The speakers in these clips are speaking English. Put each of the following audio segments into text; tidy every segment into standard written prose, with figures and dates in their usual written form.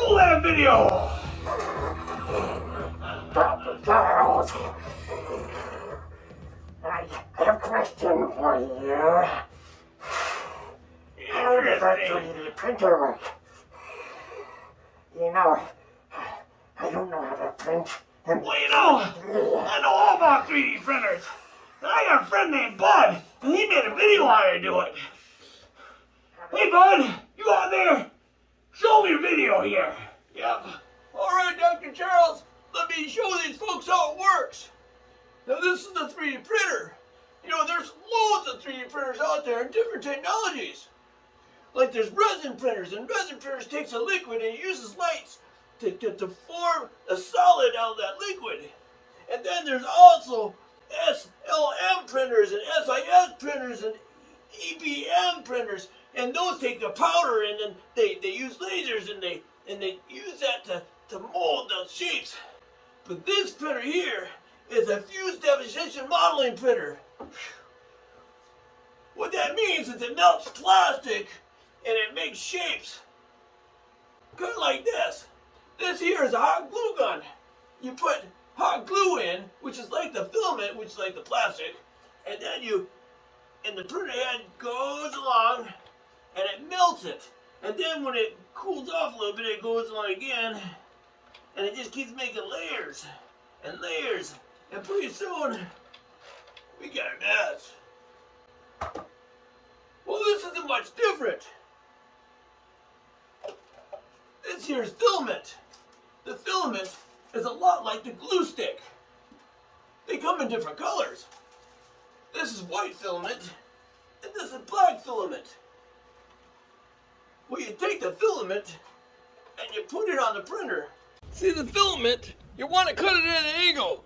Roll that video! Girls, I have a question for you. How does a 3D printer work? You know, I don't know how to print. Well, you know, I know all about 3D printers. I got a friend named Bud, and he made a video on how to do it. Hey, Bud, you out there? Show me your video here. Yep. All right, Dr. Charles, let me show these folks how it works. Now, this is the 3D printer. You know, there's loads of 3D printers out there and different technologies. Like there's resin printers, and resin printers takes a liquid and it uses lights to form a solid out of that liquid. And then there's also SLM printers and SIS printers and EBM printers, and those take the powder and then they use lasers and they use that to mold those shapes. But this printer here is a fused deposition modeling printer. What that means is it melts plastic and it makes shapes. Kind of like this. This here is a hot glue gun. You put hot glue in, which is like the filament, which is like the plastic, and then the printer head goes along and it melts it. And then when it cools off a little bit, it goes along again, and it just keeps making layers and layers. And pretty soon, we got a mess. Well, this isn't much different. This here's filament. The filament is a lot like the glue stick. They come in different colors. This is white filament, and this is black filament. Well, you take the filament and you put it on the printer. See the filament? You want to cut it at an angle.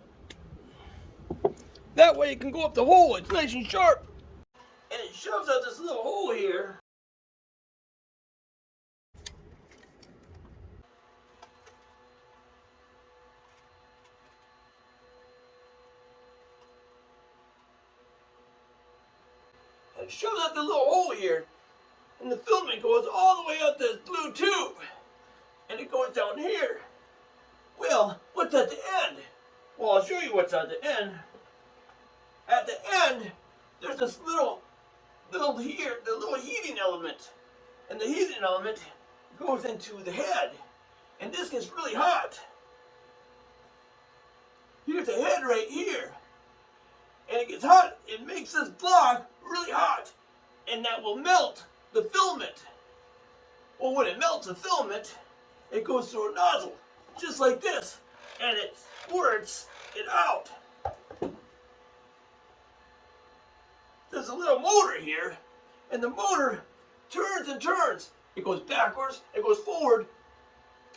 That way it can go up the hole. It's nice and sharp. And it shoves out this little hole here. And it shoves out the little hole here. And the filament goes all the way up this blue tube. And it goes down here. Well, what's at the end? Well, I'll show you what's at the end. At the end, there's this little here, the little heating element. And the heating element goes into the head. And this gets really hot. Here's the head right here. And it gets hot, it makes this block really hot. And that will melt the filament. Well, when it melts the filament, it goes through a nozzle, just like this, and it squirts it out. There's a little motor here, and the motor turns and turns. It goes backwards, it goes forward,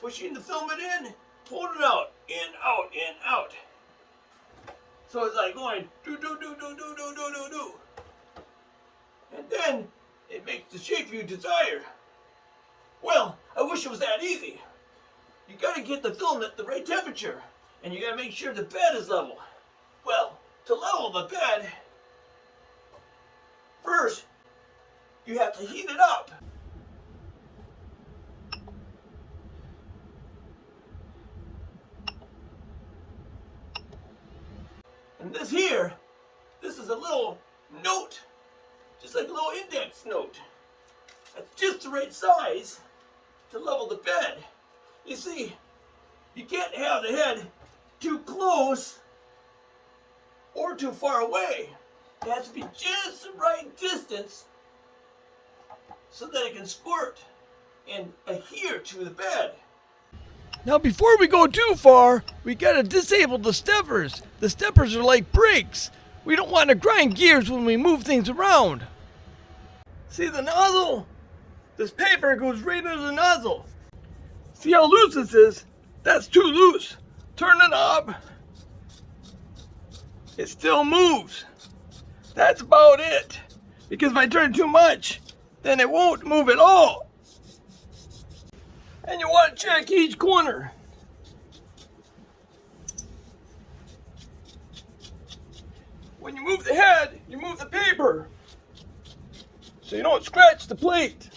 pushing the filament in, pulling it out, in, out, in, out. So it's like going do, do, do, do, do, do, do, do, do. And then it makes the shape you desire. Well, I wish it was that easy. You gotta get the filament the right temperature, and you gotta make sure the bed is level. Well, to level the bed, first, you have to heat it up. And this here, this is a little note, just like a little index note. That's just the right size to level the bed. You see, you can't have the head too close or too far away. It has to be just the right distance so that it can squirt and adhere to the bed. Now before we go too far, we gotta disable the steppers. The steppers are like brakes. We don't want to grind gears when we move things around. See the nozzle? This paper goes right into the nozzle. See how loose this is? That's too loose. Turn the knob. It still moves. That's about it. Because if I turn too much, then it won't move at all. And you want to check each corner. When you move the head, you move the paper. So you don't scratch the plate.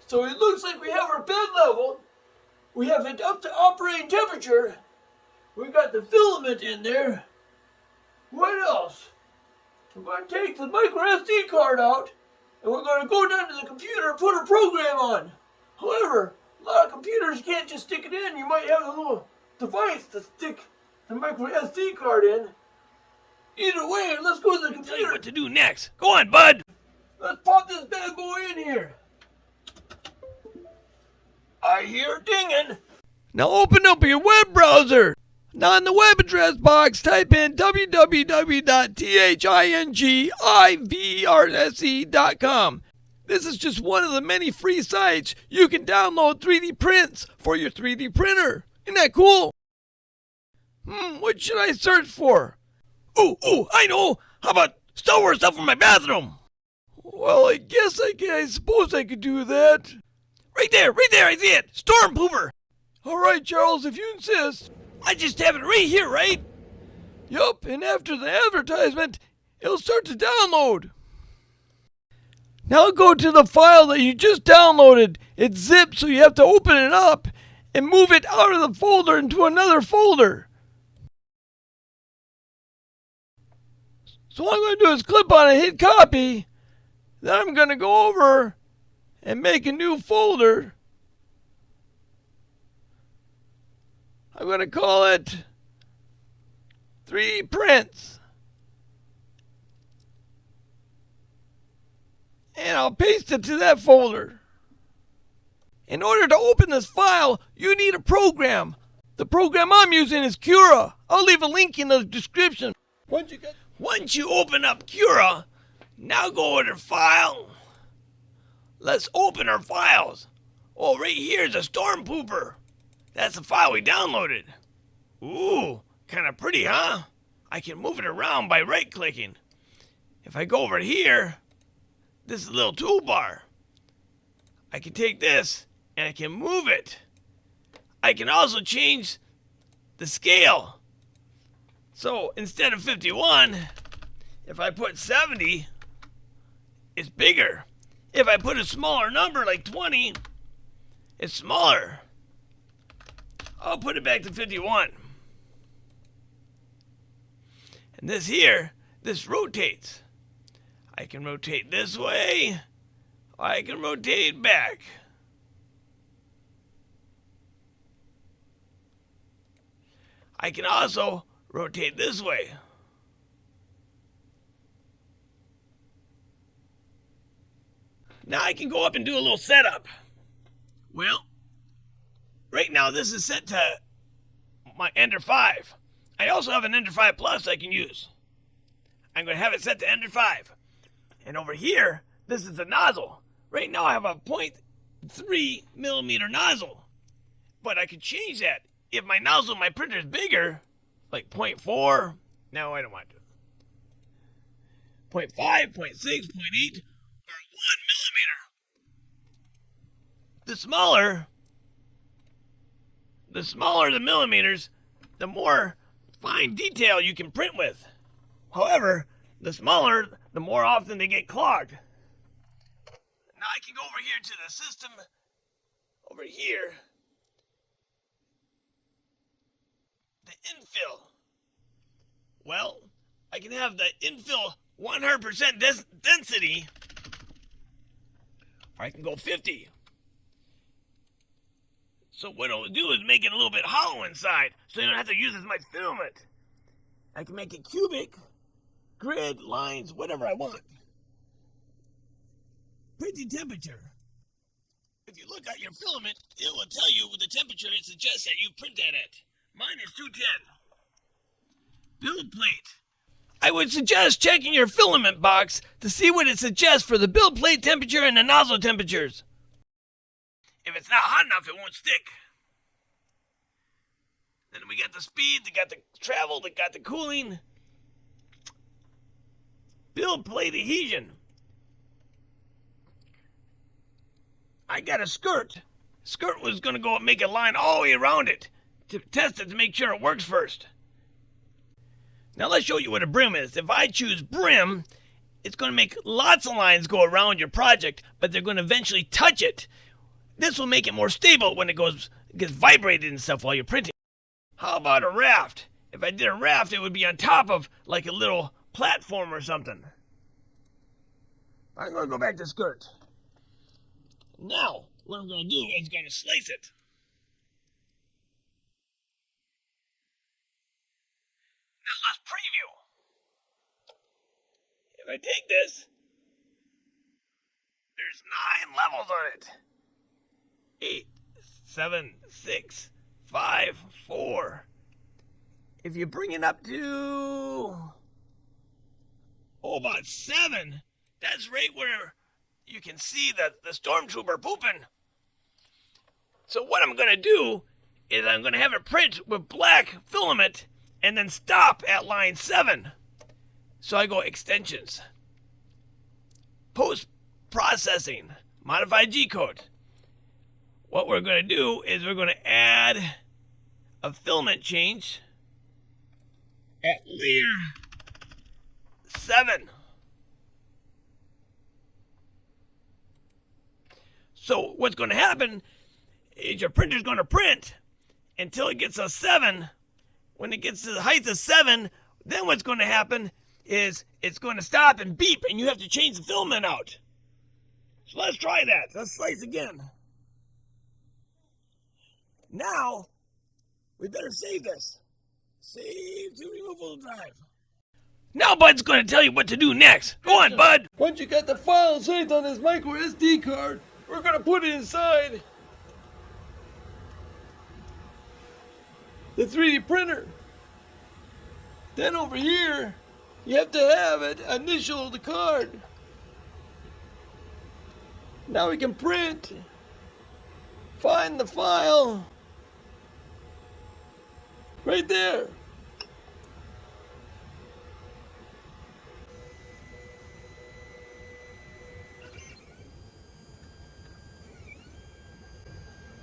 So it looks like we have our bed level. We have it up to operating temperature. We got the filament in there. What else? We're going to take the micro SD card out, and we're going to go down to the computer and put a program on. However, a lot of computers can't just stick it in. You might have a little device to stick the micro SD card in. Either way, let's go to the computer. Tell you what to do next. Go on, bud. Let's pop this bad boy in here. I hear dinging. Now open up your web browser. Now in the web address box, type in www.thingivrsc.com. This is just one of the many free sites you can download 3D prints for your 3D printer. Isn't that cool? What should I search for? Ooh, I know. How about Star Wars stuff for my bathroom? Well, I suppose I could do that. Right there, I see it. Storm Pooper. All right, Charles, if you insist. I just have it right here, right? Yup, and after the advertisement, it'll start to download. Now go to the file that you just downloaded. It's zipped, so you have to open it up and move it out of the folder into another folder. So all I'm going to do is clip on it, hit copy. Then I'm going to go over and make a new folder. I'm going to call it 3D Prints. And I'll paste it to that folder. In order to open this file, you need a program. The program I'm using is Cura. I'll leave a link in the description. Once you open up Cura, now go over to File. Let's open our files. Oh, right here's a Storm Pooper. That's the file we downloaded. Ooh, kind of pretty, huh? I can move it around by right-clicking. If I go over here, this is a little toolbar. I can take this and I can move it. I can also change the scale. So instead of 51, if I put 70, it's bigger. If I put a smaller number like 20, it's smaller. I'll put it back to 51. And this here, this rotates. I can rotate this way. I can rotate back. I can also rotate this way. Now I can go up and do a little setup. Well, right now this is set to my Ender 5. I also have an Ender 5 Plus I can use. I'm going to have it set to Ender 5. And over here, this is the nozzle. Right now I have a 0.3 millimeter nozzle. But I could change that. If my nozzle in my printer is bigger, like 0.4, no, I don't want to. 0.5, 0.6, 0.8, or 1 millimeter. The smaller the millimeters, the more fine detail you can print with. However, the smaller, the more often they get clogged. Now I can go over here to the system, over here, the infill. Well, I can have the infill 100% density, or I can go 50. So what it'll do is make it a little bit hollow inside, so you don't have to use as much filament. I can make it cubic, grid, lines, whatever I want. Printing temperature. If you look at your filament, it will tell you the temperature it suggests that you print that at. Mine is 210. Build plate. I would suggest checking your filament box to see what it suggests for the build plate temperature and the nozzle temperatures. If it's not hot enough, it won't stick. Then we got the speed, they got the travel, they got the cooling. Build plate adhesion. I got a skirt. Skirt was going to go and make a line all the way around it to test it to make sure it works first. Now let's show you what a brim is. If I choose brim, it's going to make lots of lines go around your project, but they're going to eventually touch it. This will make it more stable when it gets vibrated and stuff while you're printing. How about a raft? If I did a raft, it would be on top of like a little platform or something. I'm going to go back to skirt. Now, what I'm going to do is going to slice it. Now let's preview. If I take this, there's 9 levels on it. 8, 7, 6, 5, 4. If you bring it up to about 7, that's right where you can see the stormtrooper pooping. So what I'm going to do is I'm going to have it print with black filament and then stop at line 7. So I go extensions, post-processing, modified G-code. What we're going to do is we're going to add a filament change at layer 7. So what's going to happen is your printer's going to print until it gets a 7. When it gets to the height of 7, then what's going to happen is it's going to stop and beep, and you have to change the filament out. So let's try that. Let's slice again. Now, we better save this. Save to removable drive. Now Bud's going to tell you what to do next. Go on, Bud. Once you got the file saved on this micro SD card, we're going to put it inside the 3D printer. Then over here, you have to have it initial the card. Now we can print. Find the file. Right there.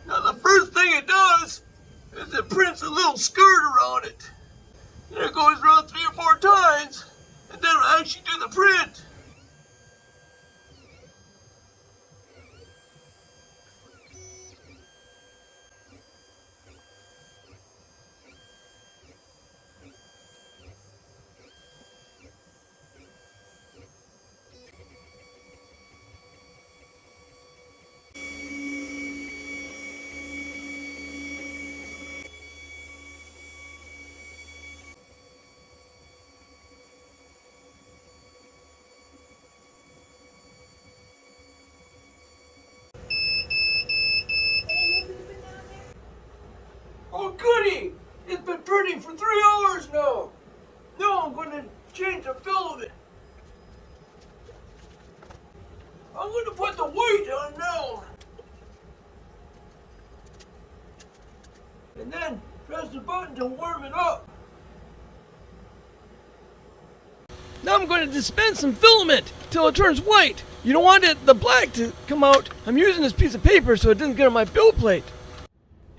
Now the first thing it does is it prints a little skirt around it. And it goes around 3 or 4 times, and then it'll actually do the print. Oh goody! It's been printing for 3 hours now. Now I'm going to change the filament. I'm going to put the white on now. And then press the button to warm it up. Now I'm going to dispense some filament till it turns white. You don't want the black to come out. I'm using this piece of paper so it doesn't get on my build plate.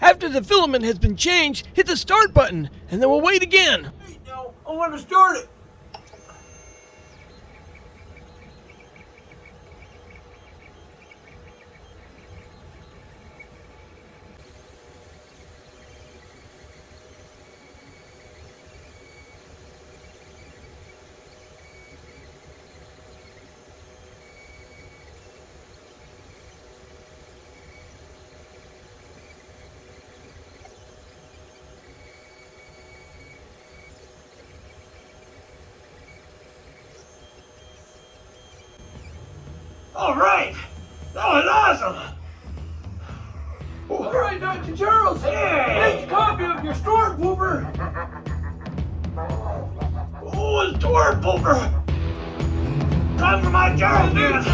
After the filament has been changed, hit the start button, and then we'll wait again. Wait now, I want to start it. All right, that was awesome. All right, Dr. Charles. Hey. Make a copy of your stormtrooper. Oh, it's door pooper. Time for my Charles dance.